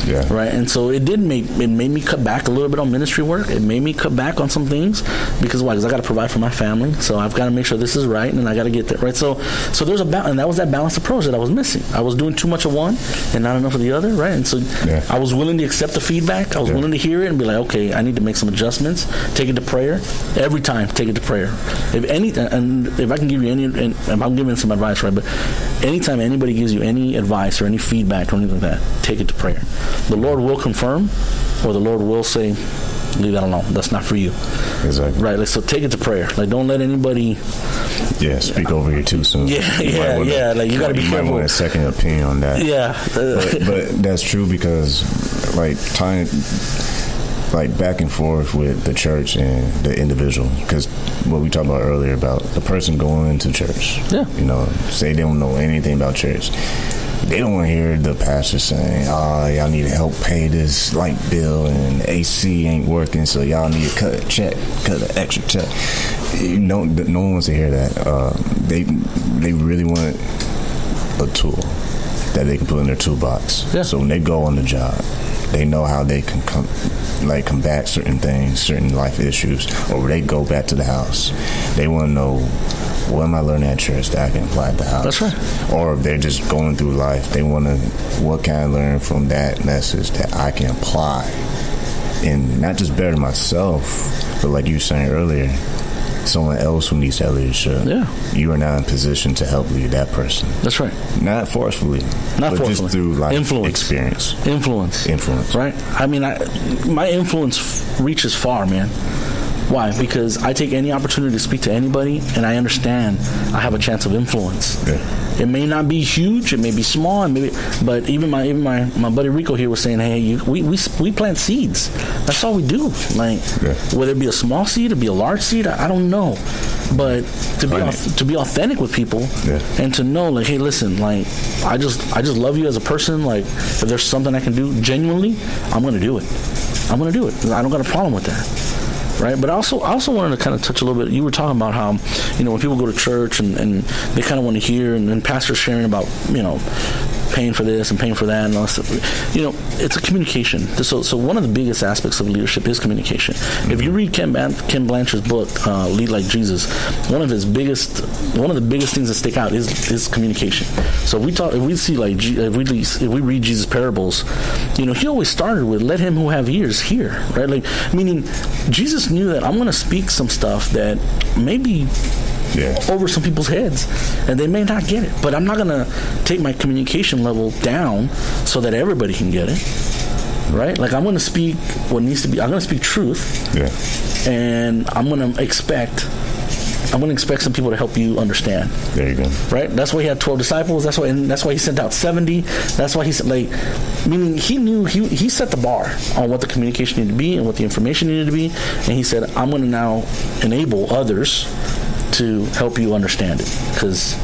Yeah.
Right. And so it made me cut back a little bit on ministry work. It made me cut back on some things because why? Because I got to provide for my family. So I've got to make sure this is right, and I got to get there. Right. So there's a balance, and that was that balanced approach that I was missing. I was doing too much of one and not enough of the other. Right. And so I was willing to accept the feedback. I was willing to hear it and be like, okay, I need to make some adjustments. Take it to prayer every time. Take it to prayer. If I can give you any, and I'm giving some advice, right? But anytime anybody gives you any advice or any feedback or anything like that, take it to prayer. The Lord will confirm, or the Lord will say, leave that alone. That's not for you.
Exactly.
Right. Like, so take it to prayer. Like, don't let anybody.
Yeah. Speak over you too soon.
Yeah. Like, you got to be careful.
You might want a second opinion on that.
Yeah.
But that's true, because like back and forth with the church and the individual, because what we talked about earlier about the person going into church. Yeah. Say they don't know anything about church. They don't want to hear the pastor saying, y'all need to help pay this light bill and AC ain't working, so y'all need to cut an extra check. No one wants to hear that. They really want a tool that they can put in their toolbox. Yeah. So when they go on the job, they know how they can combat certain things, certain life issues, or they go back to the house. They want to know, what am I learning at church that I can apply at the house?
That's right.
Or if they're just going through life, they want to, what can I learn from that message that I can apply and not just better myself, but like you were saying earlier, someone else who needs that leadership. Yeah. You are now in position to help lead that person.
That's right.
Not forcefully. But just through life experience. Influence.
Right? I mean, my influence reaches far, man. Why? Because I take any opportunity to speak to anybody, and I understand I have a chance of influence. Yeah. It may not be huge, it may be small, but even my buddy Rico here was saying, hey, we plant seeds. That's all we do. Like, whether it be a small seed or be a large seed, I don't know. But to be authentic with people and to know, like, hey, listen, like, I just love you as a person. Like, if there's something I can do genuinely, I'm going to do it. I don't got a problem with that. Right, but I also wanted to kind of touch a little bit. You were talking about how, when people go to church and they kind of want to hear, and pastors sharing about, paying for this and paying for that and all that stuff. It's a communication. So one of the biggest aspects of leadership is communication. Mm-hmm. If you read Ken Blanchard's book, Lead Like Jesus, one of the biggest things that stick out is communication. So if we read Jesus' parables, he always started with, let him who have ears hear, right? Like, meaning Jesus knew that I'm going to speak some stuff that maybe over some people's heads, and they may not get it. But I'm not going to take my communication level down so that everybody can get it. Right? Like, I'm going to speak what needs to be. I'm going to speak truth. Yeah. And I'm going to expect some people to help you understand.
There you go.
Right? That's why he had 12 disciples. That's why he sent out 70. That's why he said, like, meaning he knew he set the bar on what the communication needed to be and what the information needed to be. And he said, I'm going to now enable others to help you understand it, because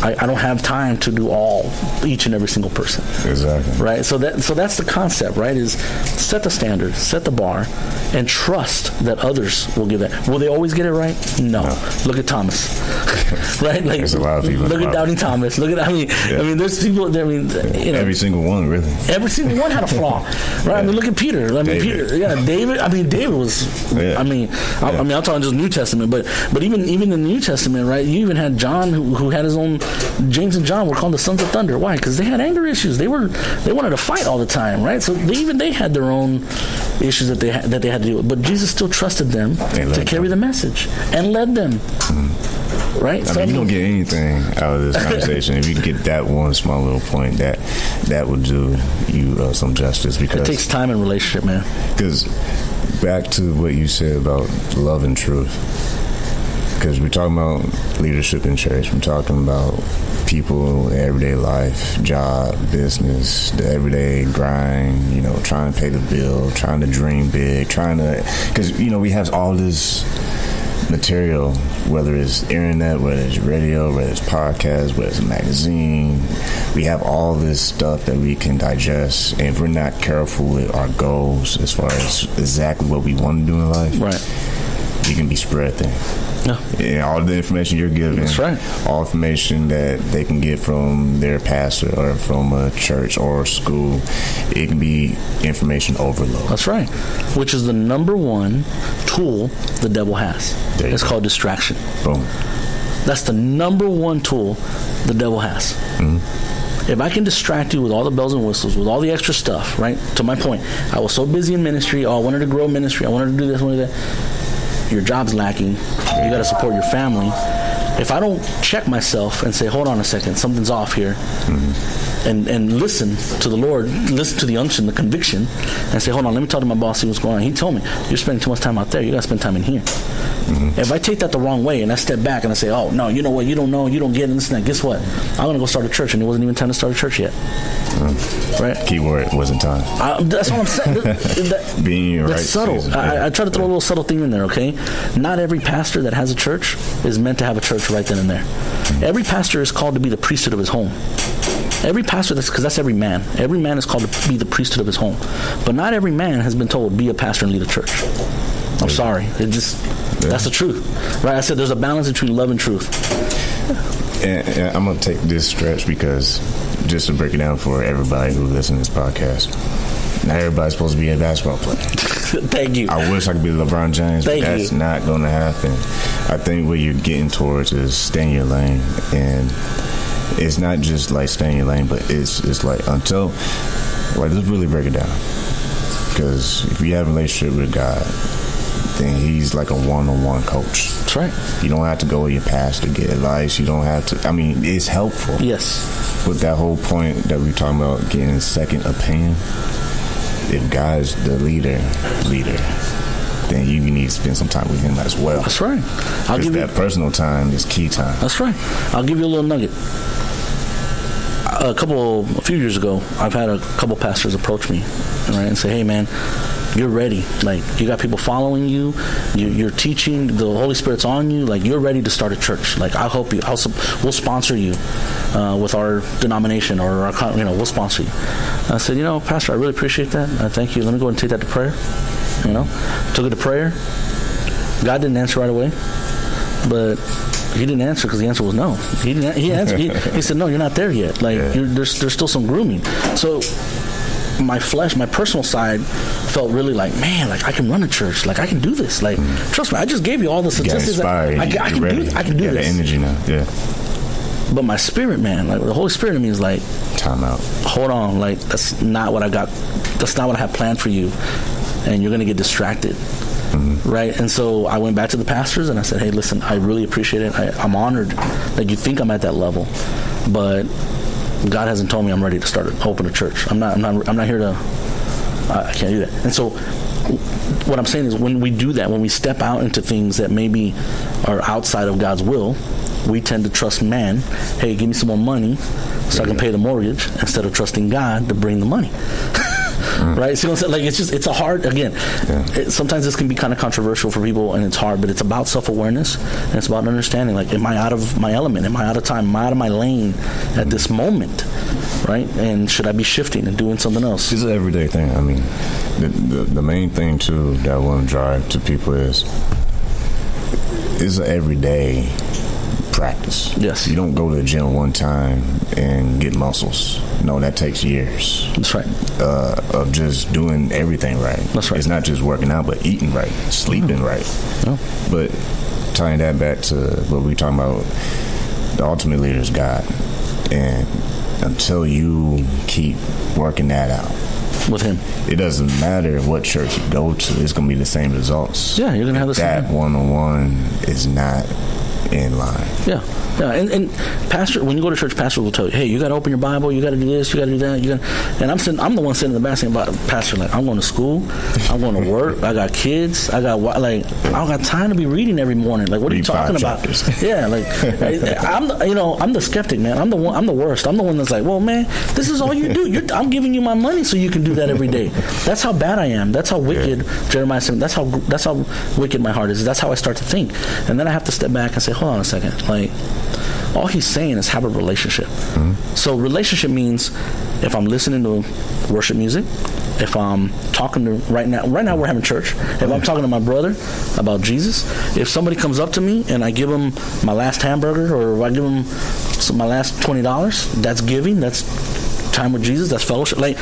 I don't have time to do each and every single person. Exactly. Right? So that's the concept, right? Is set the standard, set the bar, and trust that others will give that. Will they always get it right? No. Look at Thomas. Right? Like, there's a lot of people. Look at Doubting Thomas. Look at, I mean, there's people,
every single one, really.
Every single one had a flaw. Right? I mean, look at Peter. David. David. I mean, David was, I'm talking just New Testament, but even in the New Testament, right, you even had John who had his own. James and John were called the sons of thunder. Why? Because they had anger issues. They wanted to fight all the time, right? So they had their own issues that they had to deal with. But Jesus still trusted them to carry the message and led them. Mm-hmm. Right?
I mean, you don't get anything out of this conversation if you can get that one small little point. That would do you some justice, because
it takes time in relationship, man.
Because back to what you said about love and truth. Because we're talking about leadership in church. We're talking about people, everyday life, job, business, the everyday grind, trying to pay the bill, trying to dream big, because, we have all this material, whether it's internet, whether it's radio, whether it's podcast, whether it's a magazine. We have all this stuff that we can digest, and if we're not careful with our goals as far as exactly what we want to do in life, right, you can be spread thin. No. And all the information you're giving,
that's right,
all information that they can get from their pastor or from a church or a school, it can be information overload.
That's right. Which is the number one tool the devil has. It's called distraction.
Boom.
That's the number one tool the devil has. Mm-hmm. If I can distract you with all the bells and whistles, with all the extra stuff, right? To my point, I was so busy in ministry. I wanted to grow ministry. I wanted to do this, I wanted to do that. Your job's lacking. You got to support your family. If I don't check myself and say, hold on a second, something's off here, mm-hmm. and listen to the Lord, listen to the unction, the conviction, and say, hold on, let me talk to my boss, see what's going on. He told me, you're spending too much time out there. You got to spend time in here. Mm-hmm. If I take that the wrong way and I step back and I say, oh, no, you know what, you don't know, you don't get it, this and that, guess what? I'm going to go start a church, and it wasn't even time to start a church yet.
Mm-hmm. Right? Keyword, wasn't time.
That's what I'm saying.
Being right.
That's subtle. I try to throw a little subtle thing in there, okay? Not every pastor that has a church is meant to have a church right then and there. Mm-hmm. Every pastor is called to be the priesthood of his home. Every pastor, because that's every man. Every man is called to be the priesthood of his home. But not every man has been told, be a pastor and lead a church. I'm sorry. That's the truth. Right? I said there's a balance between love and truth.
And I'm going to take this stretch, because just to break it down for everybody who listens to this podcast, not everybody's supposed to be a basketball player.
Thank you.
I wish I could be LeBron James, but that's not going to happen. I think what you're getting towards is stay in your lane. And it's not just like stay in your lane, but it's like until, like, let's really break it down. Because if you have a relationship with God, then he's like a one-on-one coach.
That's right. You
don't have to go with your pastor to get advice. You don't have to. I mean, it's helpful.
Yes.
With that whole point that we're talking about getting a second opinion, if God's the leader, then you need to spend some time with him as well.
That's right.
That personal time is key time.
That's right. I'll give you a little nugget. A few years ago, I've had a couple pastors approach me, right, and say, hey, man, you're ready. Like, you got people following you. You're teaching. The Holy Spirit's on you. Like, you're ready to start a church. Like, I'll help you. We'll sponsor you with our denomination, or we'll sponsor you. I said, Pastor, I really appreciate that. Thank you. Let me go and take that to prayer. Took it to prayer. God didn't answer right away, but he didn't answer because the answer was no. He answered. He said, no, you're not there yet. Like, there's still some grooming. So my personal side felt really like, man, like, I can run a church. Like, I can do this. Like, trust me, I just gave you all the statistics. I can do this.
The energy now. Yeah.
But my spirit, man, like, the Holy Spirit in me is like,
time out.
Hold on. Like, that's not what I got. That's not what I have planned for you. And you're going to get distracted. right? And so I went back to the pastors and I said, hey, listen, I really appreciate it. I'm honored that you think I'm at that level, but God hasn't told me I'm ready to open a church. I'm not here to. I can't do that. And so what I'm saying is, when we do that, when we step out into things that maybe are outside of God's will, we tend to trust man. Hey, give me some more money so I can pay the mortgage, instead of trusting God to bring the money. Right? So like, it's a hard, again, sometimes this can be kind of controversial for people, and it's hard, but it's about self-awareness, and it's about understanding, like, am I out of my element? Am I out of time? Am I out of my lane at this moment? Right? And should I be shifting and doing something else?
It's an everyday thing. I mean, the main thing, too, that I want to drive to people is an everyday practice.
Yes.
You don't go to the gym one time and get muscles. No, that takes years.
That's right.
Of just doing everything right.
That's right.
It's not just working out, but eating right, sleeping right.
No.
But tying that back to what we were talking about, the ultimate leader is God. And until you keep working that out
with him, it
doesn't matter what church you go to, it's going to be the same results.
Yeah, you're going to have the same.
That one-on-one is not in line.
Yeah. And pastor, when you go to church, pastors will tell you, hey, you got to open your Bible, you got to do this, you got to do that. And I'm the one sitting in the back saying, pastor, like, I'm going to school, I'm going to work, I got kids, I don't got time to be reading every morning. Like, what are you talking about? Yeah, like, I'm the skeptic, man. I'm the worst. I'm the one that's like, well, man, this is all you do. I'm giving you my money so you can do that every day. That's how bad I am. That's how wicked Jeremiah said. That's how wicked my heart is. That's how I start to think. And then I have to step back and say, hold on a second, like, all he's saying is have a relationship. So relationship means, if I'm listening to worship music, if I'm talking to right now we're having church, if I'm talking to my brother about Jesus, if somebody comes up to me and I give him my last hamburger, or if I give him my last $20, that's giving, that's time with Jesus, that's fellowship. Like,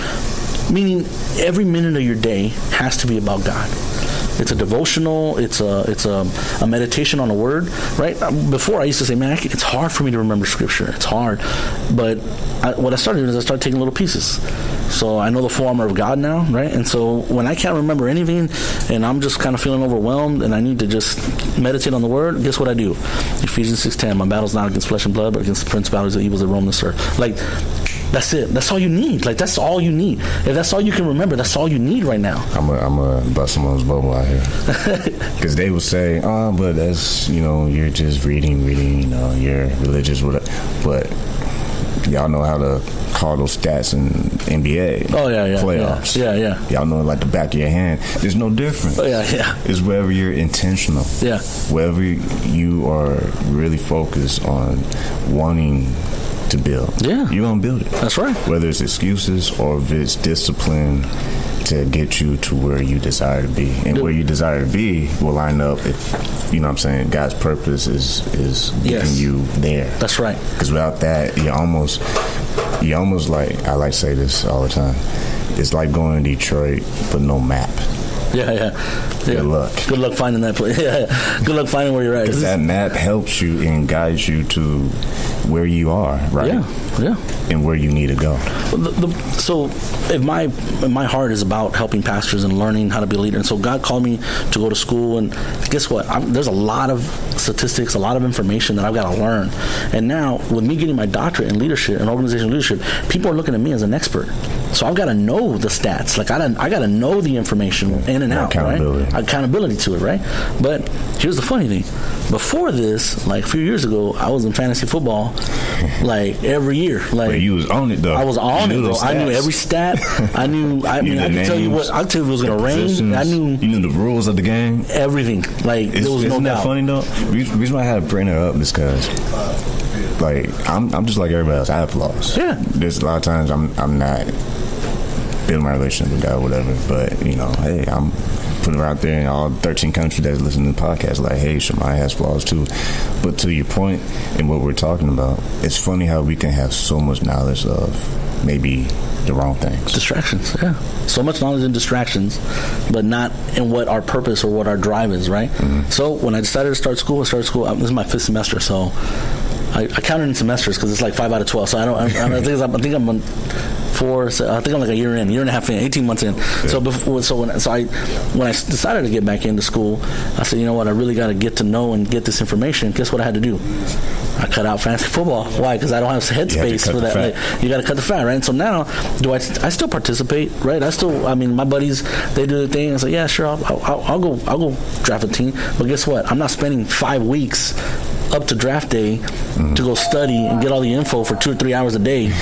meaning every minute of your day has to be about God. It's a devotional. It's a meditation on a word, right? Before, I used to say, man, it's hard for me to remember scripture. It's hard. But what I started doing is I started taking little pieces. So I know the full armor of God now, right? And so when I can't remember anything and I'm just kind of feeling overwhelmed and I need to just meditate on the word, guess what I do? Ephesians 6:10, my battle's not against flesh and blood, but against the principalities and evils that roam this earth. Like, that's it. That's all you need. Like, that's all you need. If that's all you can remember, that's all you need right now. I'm
a bust someone's bubble out here. Because they will say, but that's, you're just reading, you're religious, whatever. But y'all know how to call those stats in NBA.
Oh, yeah.
Playoffs.
Yeah.
Y'all know it like the back of your hand. There's no difference.
Oh, yeah.
It's wherever you're intentional.
Yeah.
Wherever you are really focused on wanting to build. Yeah. You're going to build it.
That's right.
Whether it's excuses or if it's discipline to get you to where you desire to be. And where you desire to be will line up if, God's purpose is getting you there.
That's right.
Because without that, you're almost like, I like to say this all the time, it's like going to Detroit but no map.
Yeah.
Good luck.
Good luck finding that place. Yeah. Good luck finding where you're at.
Because that map helps you and guides you to where you are, right?
Yeah.
And where you need to go.
So if my heart is about helping pastors and learning how to be a leader, and so God called me to go to school, and guess what? There's a lot of statistics, a lot of information that I've got to learn. And now, with me getting my doctorate in leadership and organizational leadership, people are looking at me as an expert. So I've got to know the stats. Like, I got to know the information in and out,
accountability.
Right? Accountability to it, right? But here's the funny thing. Before this, like a few years ago, I was in fantasy football, like every year. Like,
but you was on it though.
I was on it, bro. I knew every stat. I could tell you what. I could tell you if it was going to rain.
You knew the rules of the game.
Everything. Like, there was no doubt. Isn't that
funny though? The reason why I had to bring it up is because, like, I'm just like everybody else. I have flaws.
Yeah.
There's a lot of times I'm not building my relationship with God, whatever. But hey, I'm putting it out there in all 13 countries that's listening to the podcast. Like, hey, Shemaiah has flaws too. But to your point and what we're talking about, it's funny how we can have so much knowledge of maybe the wrong things.
Distractions, yeah. So much knowledge in distractions, but not in what our purpose or what our drive is, right? Mm-hmm. So when I decided to start school, this is my 5th semester, so I counted in semesters because it's like 5 out of 12. So I think I'm on 4. So I think I'm like a year and a half in, 18 months in. Yeah. When I decided to get back into school, I said, you know what, I really got to get to know and get this information. Guess what I had to do? I cut out fantasy football. Why? Because I don't have headspace for that. Like, you got to cut the fat, right? And so now, I still participate, right? My buddies, they do the thing. I say, yeah, sure, I'll go draft a team. But guess what? I'm not spending 5 weeks up to draft day to go study and get all the info for 2 or 3 hours a day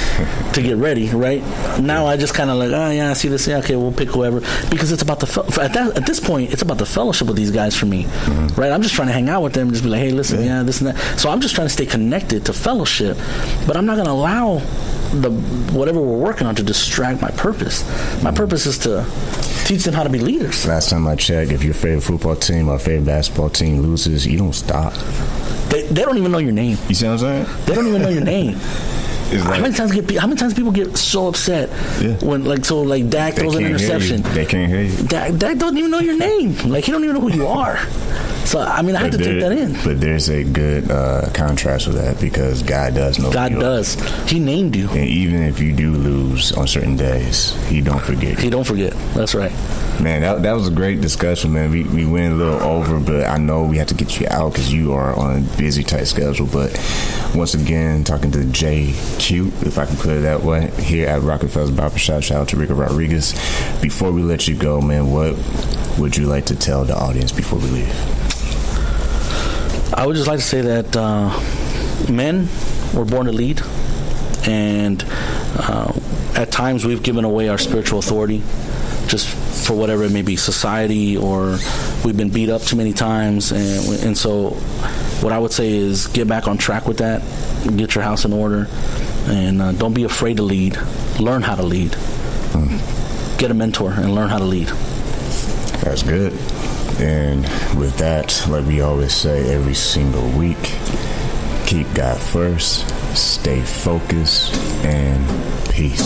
to get ready, right? Now I just kind of like, I see this. Yeah, okay, we'll pick whoever, because it's about at this point, it's about the fellowship with these guys for me, right? I'm just trying to hang out with them and just be like, hey, listen, this and that. So I'm just trying to stay connected to fellowship, but I'm not going to allow whatever we're working on to distract my purpose. My purpose is to teach them how to be leaders.
Last time I checked, if your favorite football team or favorite basketball team loses, you don't stop.
They don't even know your name.
You see what I'm saying?
They don't even know your name. How many times people get so upset when Dak throws an interception?
They can't hear you.
Dak doesn't even know your name. Like, he don't even know who you are. So I had to take that in.
But there's a good contrast with that, because God does know.
God does. He named you.
And even if you do lose on certain days, He don't forget.
He don't forget. That's right.
Man, that was a great discussion, man. We went a little over, but I know we have to get you out because you are on a busy, tight schedule. But once again, talking to JQ, if I can put it that way, here at Rockefeller's Barbershop. Shout out to Rico Rodriguez. Before we let you go, man, what would you like to tell the audience before we leave?
I would just like to say that men were born to lead, and at times we've given away our spiritual authority just for whatever it may be, society, or we've been beat up too many times. And so what I would say is get back on track with that, get your house in order, and don't be afraid to lead. Learn how to lead. Get a mentor and learn how to lead.
That's good. And with that, like we always say every single week, keep God first, stay focused, and peace.